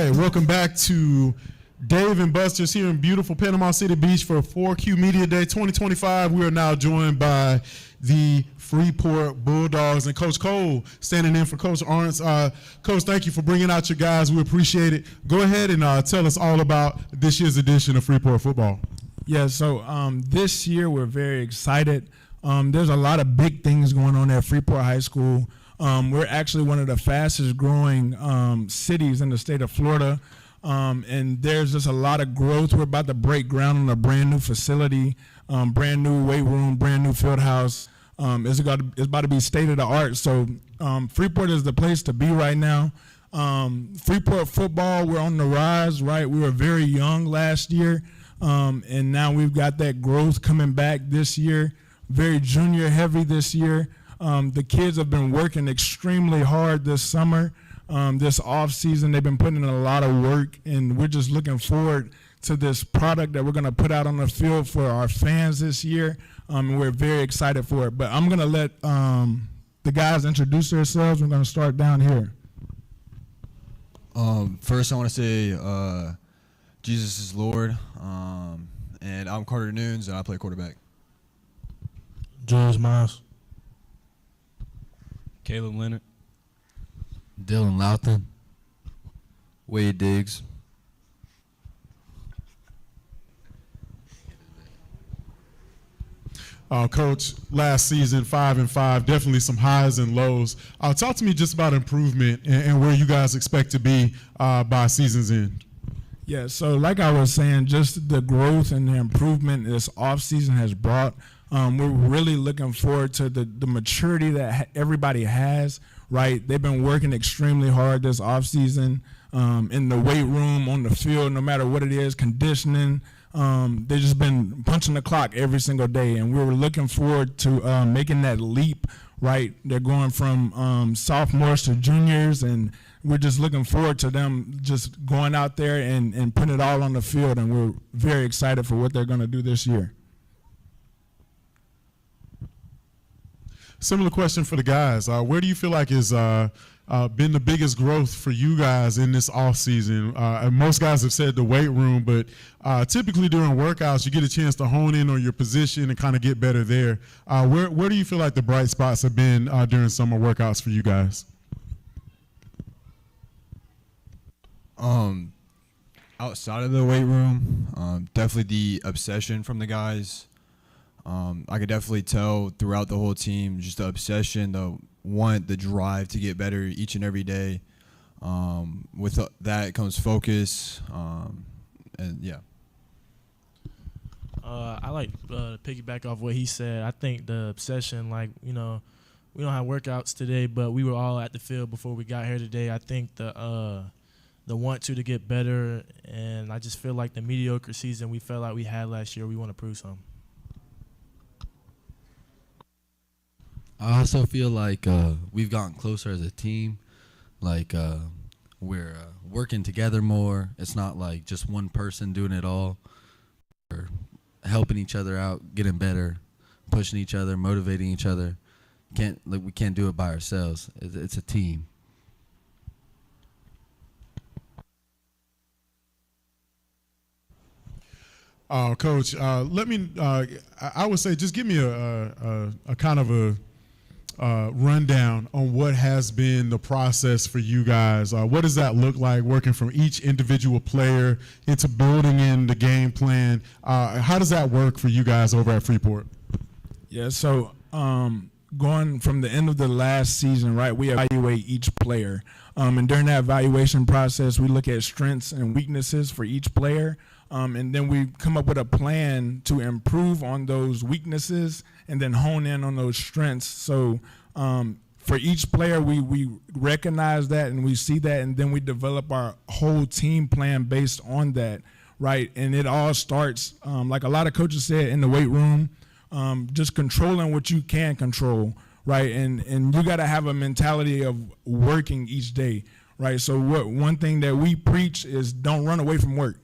right, welcome back to Dave and Buster's here in beautiful Panama City Beach for 4Q Media Day 2025. We are now joined by the Freeport Bulldogs and Coach Cole standing in for Coach Arntz. Coach, thank you for bringing out your guys. We appreciate it. Go ahead and tell us all about this year's edition of Freeport football. Yeah, so this year we're very excited. There's a lot of big things going on at Freeport High School. We're actually one of the fastest growing cities in the state of Florida. And there's just a lot of growth. We're about to break ground on a brand new facility, brand new weight room, brand new field house. It's about to be state of the art. So Freeport is the place to be right now. Freeport football, we're on the rise, right? We were very young last year, and now we've got that growth coming back this year. Very junior heavy this year. The kids have been working extremely hard this summer. This off season, they've been putting in a lot of work, and we're just looking forward to this product that we're going to put out on the field for our fans this year. And we're very excited for it. But I'm going to let the guys introduce themselves. We're going to start down here. First, I want to say Jesus is Lord, and I'm Carter Nunes, and I play quarterback. Jules Miles. Caleb Leonard. Dylan Louthan. Wade Diggs. Coach, last season 5-5, definitely some highs and lows. Talk to me just about improvement and where you guys expect to be by season's end. Yeah, so like I was saying, just the growth and the improvement this offseason has brought. We're really looking forward to the maturity that everybody has, right? They've been working extremely hard this offseason in the weight room, on the field, no matter what it is, conditioning. They've just been punching the clock every single day, and we were looking forward to making that leap, right? They're going from sophomores to juniors, and we're just looking forward to them just going out there and putting it all on the field, and we're very excited for what they're going to do this year. Similar question for the guys. Where do you feel like has been the biggest growth for you guys in this offseason? Most guys have said the weight room, but typically during workouts, you get a chance to hone in on your position and kind of get better there. Where do you feel like the bright spots have been during summer workouts for you guys? Outside of the weight room, definitely the obsession from the guys. I could definitely tell throughout the whole team, just the obsession, the drive to get better each and every day. With that comes focus, and yeah. I like to piggyback off what he said. I think the obsession, like, we don't have workouts today, but we were all at the field before we got here today. I think the want to get better, and I just feel like the mediocre season we felt like we had last year, we want to prove something. I also feel like we've gotten closer as a team. Like we're working together more. It's not like just one person doing it all. We're helping each other out, getting better, pushing each other, motivating each other. We can't do it by ourselves. It's a team. Coach, let me. I would say just give me a kind of a rundown on what has been the process for you guys. What does that look like, working from each individual player into building in the game plan? How does that work for you guys over at Freeport? Yeah, so going from the end of the last season, right, we evaluate each player. And during that evaluation process, we look at strengths and weaknesses for each player. And then we come up with a plan to improve on those weaknesses and then hone in on those strengths. So for each player, we recognize that and we see that, and then we develop our whole team plan based on that, right? And it all starts, like a lot of coaches said, in the weight room, just controlling what you can control, right? And you got to have a mentality of working each day, right? So one thing that we preach is don't run away from work.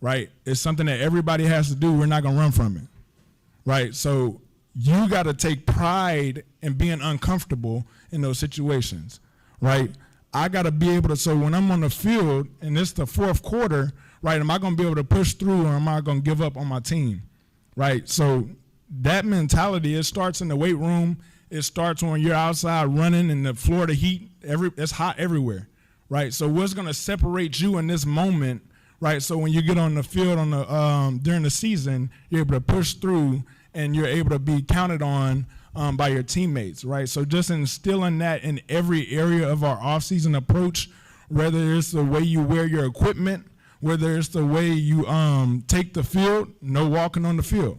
Right? It's something that everybody has to do. We're not going to run from it. Right? So you got to take pride in being uncomfortable in those situations. Right? I got to be able to, so when I'm on the field and it's the fourth quarter, right, am I going to be able to push through or am I going to give up on my team, right? So that mentality, it starts in the weight room. It starts when you're outside running in the Florida heat. It's hot everywhere, right? So what's going to separate you in this moment, right? So when you get on the field on the during the season, you're able to push through and you're able to be counted on by your teammates, right? So just instilling that in every area of our offseason approach, whether it's the way you wear your equipment, whether it's the way you take the field, no walking on the field,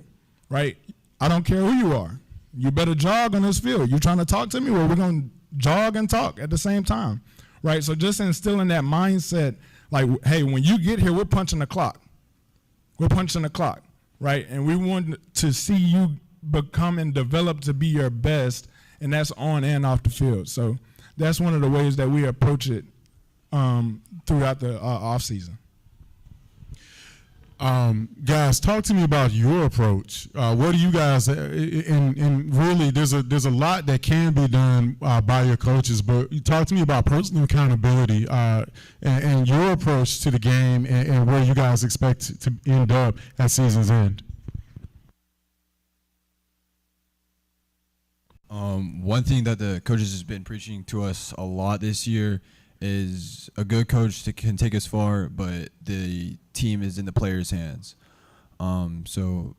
right? I don't care who you are. You better jog on this field. You trying to talk to me? Well, we're going to jog and talk at the same time, right? So just instilling that mindset, like, hey, when you get here, we're punching the clock. We're punching the clock, right? And we want to see you become and develop to be your best, and that's on and off the field. So that's one of the ways that we approach it throughout the off season. Guys, talk to me about your approach. What do you guys, and really there's a lot that can be done by your coaches, but talk to me about personal accountability and your approach to the game and where you guys expect to end up at season's end. One thing that the coaches has been preaching to us a lot this year is a good coach can take us far, but the team is in the players' hands. So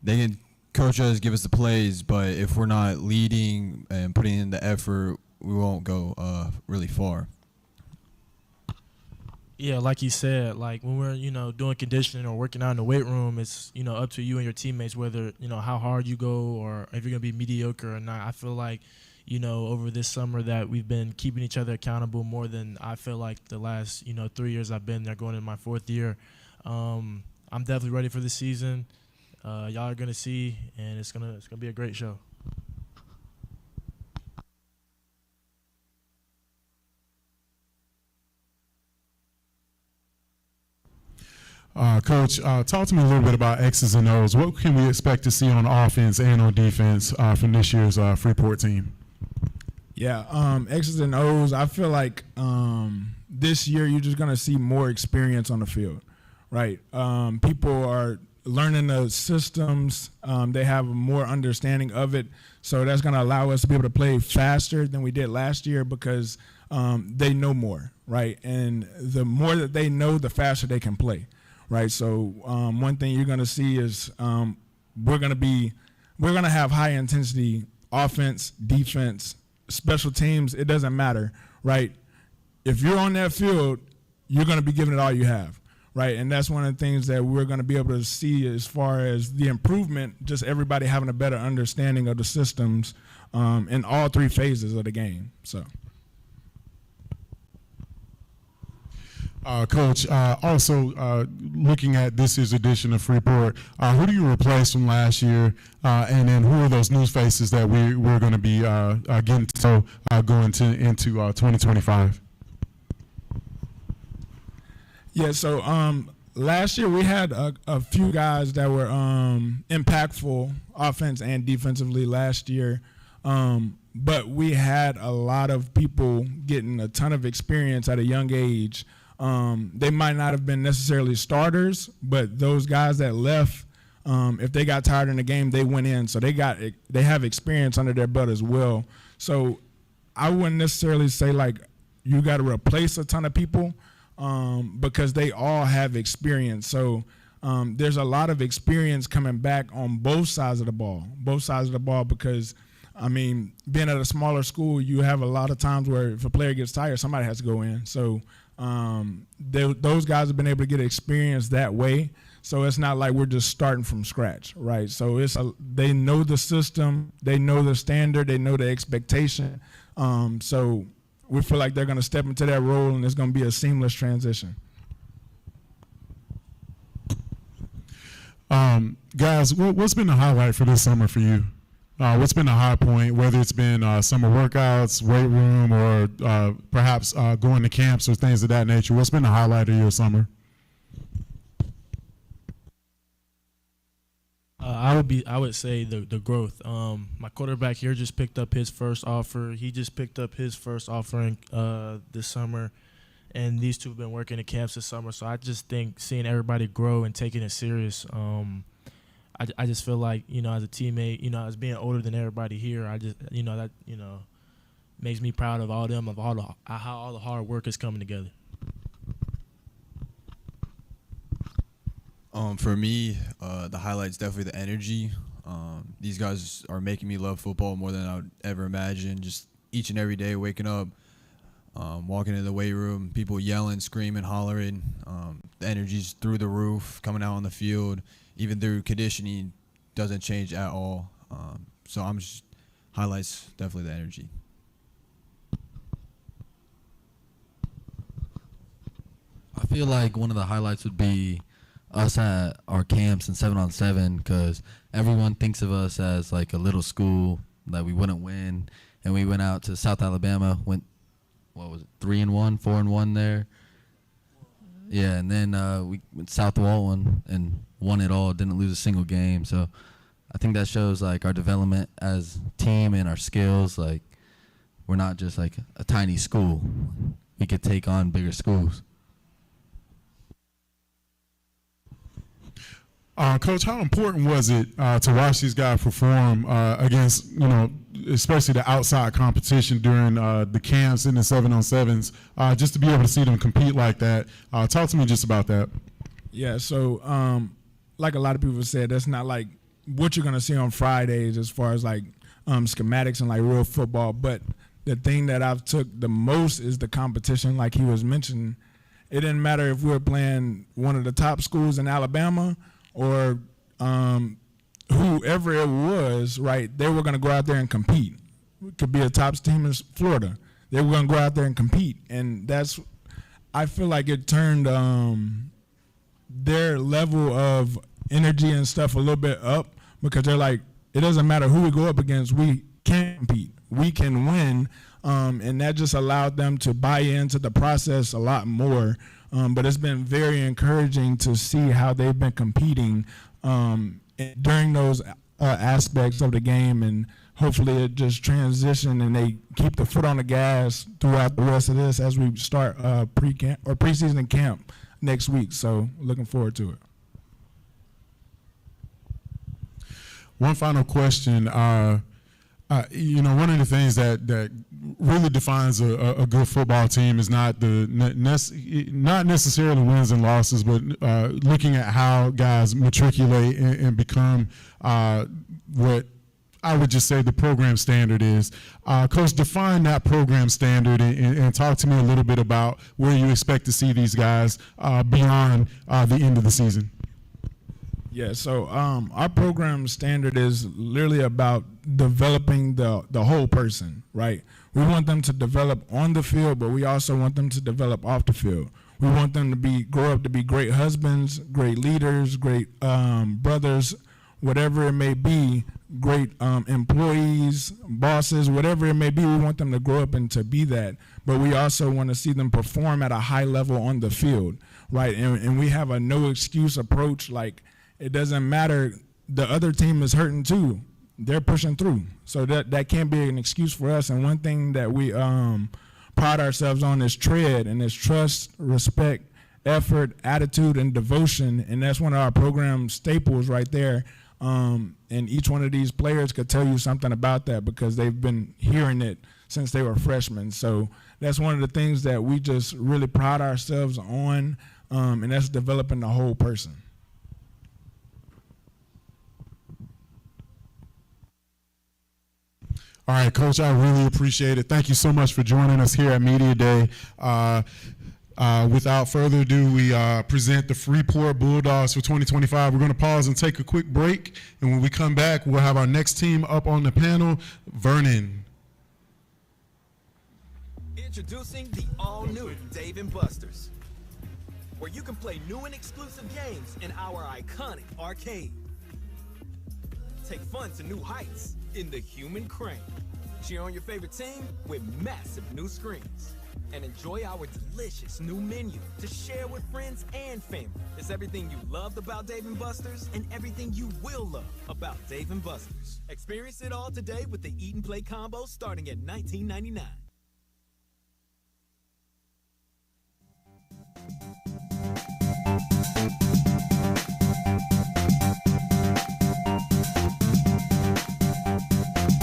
they can coach us, give us the plays, but if we're not leading and putting in the effort, we won't go really far. Yeah, like you said, like when we're, doing conditioning or working out in the weight room, it's, up to you and your teammates whether, how hard you go or if you're going to be mediocre or not. I feel like, over this summer that we've been keeping each other accountable more than I feel like the last, 3 years I've been there, going in my fourth year. I'm definitely ready for the season. Y'all are going to see, and it's gonna be a great show. Coach, talk to me a little bit about X's and O's. What can we expect to see on offense and on defense from this year's Freeport team? Yeah, X's and O's, I feel like this year you're just going to see more experience on the field, right? People are learning the systems. They have more understanding of it. So that's going to allow us to be able to play faster than we did last year because they know more, right? And the more that they know, the faster they can play, right? So one thing you're going to see is we're going to have high intensity offense, defense, special teams. It doesn't matter, right? If you're on that field, you're going to be giving it all you have, right? And that's one of the things that we're going to be able to see as far as the improvement, just everybody having a better understanding of the systems in all three phases of the game. So. Coach, also looking at this year's edition of Freeport, who do you replace from last year, and then who are those new faces that we're going to be getting to going into 2025? Yeah, so last year we had a few guys that were impactful offense and defensively last year, but we had a lot of people getting a ton of experience at a young age. They might not have been necessarily starters, but those guys that left, if they got tired in the game, they went in. So they have experience under their belt as well. So I wouldn't necessarily say like you got to replace a ton of people because they all have experience. So there's a lot of experience coming back on both sides of the ball because, I mean, being at a smaller school, you have a lot of times where if a player gets tired, somebody has to go in. So those guys have been able to get experience that way. So it's not like we're just starting from scratch, right? So they know the system, they know the standard, they know the expectation. So we feel like they're going to step into that role and it's going to be a seamless transition. Guys, what's been the highlight for this summer for you? What's been the high point, whether it's been summer workouts, weight room, or perhaps going to camps or things of that nature? What's been the highlight of your summer? I would say the growth. My quarterback here just picked up his first offer. He just picked up his first offer this summer, and these two have been working at camps this summer. So I just think seeing everybody grow and taking it serious. I just feel like, as a teammate, as being older than everybody here, I just that makes me proud of all them, of how all the hard work is coming together. For me, the highlight's definitely the energy. These guys are making me love football more than I would ever imagine. Just each and every day, waking up, walking into the weight room, people yelling, screaming, hollering. The energy's through the roof, coming out on the field, even through conditioning, doesn't change at all. So highlights definitely the energy. I feel like one of the highlights would be us at our camps and 7-on-7, because everyone thinks of us as like a little school that we wouldn't win, and we went out to South Alabama, went 3-1, 4-1 there. Yeah, and then we went South Walton and won it all, didn't lose a single game. So I think that shows like our development as a team and our skills. Like, we're not just like a tiny school. We could take on bigger schools. Coach, how important was it to watch these guys perform against, especially the outside competition during the camps and the 7-on-7s, just to be able to see them compete like that? Talk to me just about that. Yeah, so like a lot of people said, that's not like what you're going to see on Fridays as far as like schematics and like real football. But the thing that I've took the most is the competition, like he was mentioning. It didn't matter if we were playing one of the top schools in Alabama or whoever it was, right? They were going to go out there and compete. It could be a top team in Florida. They were going to go out there and compete. And I feel like it turned their level of energy and stuff a little bit up, because they're like, it doesn't matter who we go up against, we can compete, we can win, and that just allowed them to buy into the process a lot more. But it's been very encouraging to see how they've been competing during those aspects of the game, and hopefully it just transition and they keep the foot on the gas throughout the rest of this as we start pre-camp or preseason camp next week. So looking forward to it. One final question. One of the things that really defines a good football team is not necessarily wins and losses, but looking at how guys matriculate and become what I would just say the program standard is. Coach, define that program standard and talk to me a little bit about where you expect to see these guys beyond the end of the season. Yeah, so our program standard is literally about developing the whole person, right? We want them to develop on the field, but we also want them to develop off the field. We want them to grow up to be great husbands, great leaders, great brothers, whatever it may be, great employees, bosses, whatever it may be. We want them to grow up and to be that, but we also want to see them perform at a high level on the field, right? And we have a no excuse approach. Like, it doesn't matter, the other team is hurting too, they're pushing through. So that can't be an excuse for us. And one thing that we pride ourselves on is tread, and it's trust, respect, effort, attitude, and devotion. And that's one of our program staples right there. And each one of these players could tell you something about that because they've been hearing it since they were freshmen. So that's one of the things that we just really pride ourselves on, and that's developing the whole person. All right, Coach, I really appreciate it. Thank you so much for joining us here at Media Day. Without further ado, we present the Freeport Bulldogs for 2025. We're going to pause and take a quick break, and when we come back, we'll have our next team up on the panel, Vernon. Introducing the all-new Dave & Buster's, where you can play new and exclusive games in our iconic arcade. Take fun to new heights in the Human Crane. Cheer on your favorite team with massive new screens. and enjoy our delicious new menu to share with friends and family. It's everything you loved about Dave & Buster's and everything you will love about Dave & Buster's. Experience it all today with the Eat and Play combo starting at $19.99.